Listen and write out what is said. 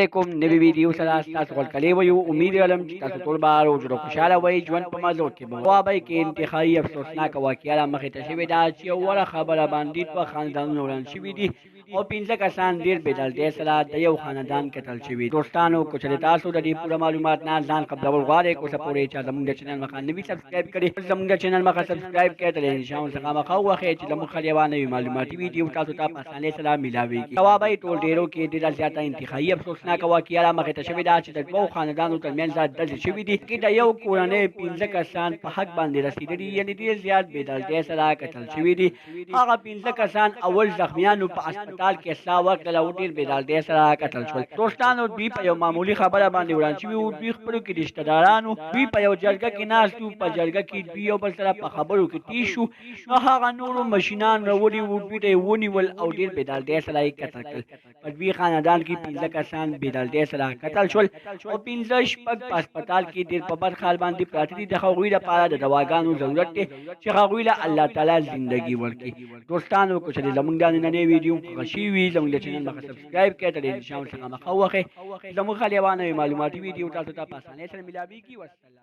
علیکم نوی ویډیو سره تاسو ټول کلی وایو امید لرم چې تاسو ټول به روز خوشاله وئ ژوند په مزو کې به وابئ کې انتهایی افسوسناک واقعه رامخې ته شوې ده چې یو وړه خبره باندې دوه خاندانونه وران شوي دي او 15 کسان ډېر بېدلتۍ سره د یو خاندان قتل شوي دوستانو که چېرې تاسو د دې پوره معلومات نه ځان قبلول غواړئ که اوسه پورې چا زموږ د چینل مخه نه وي سبسکرایب کړي زموږ د چینل مخه سبسکرایب کړئ تر نشان څخه مخه ووهئ چې زموږ خل یوه نوي معلوماتي ویډیو تاسو ته په اسانۍ سره میلاویږي جوابئ ټول ډېرو کې ډېره زیاته انتهایی افسوسناکه واقعه رامخې ته شوې ده چې د دوو خاندانو ترمنځ ډزې شوي دي کې د یو کورنۍ 15 کسان په حق باندې رسېدلي یعنې ډېر زیات بېدلتۍ سره قتل شوي دي هغه 15 کسان اول زخمیانو په هسپتال کې اصلاح ورکړله او ډېر بېدلتۍ سره قتل شول دوستانو دوی په یو معمولي خبره باندې وران شوي وو دوی خپلو کې رشته دارانو دوی په یو جرګه کې ناست وو په جرګه کې دوی یو بل سره په خبرو کې تېز شو نو هغه نورو مشینان راوړي وو دوی ته یې ونیول او ډېر بېدلتۍ سره یې قتل کړل په دوی خاندان کې 15 کسان بېدلتۍ سره قتل شول او 15 شپږ په هسپتال کې ډېر په بد حال باندې پراته دي د هغوی لپاره د دواګانو ضرورت دی چې هغوی له الله تعالی زندګي ورکړي دوستانو که چېرې زموږ دا نننۍ ویډیو خوښه شوي وي زموږ د چینل مخه سبسکرایب کړئ تر دې نشان څخه مخه ووهئ زموږ خل یوه نوې معلوماتي ویډیو تاسو ته په اسانۍ سره میلاویږي والسلام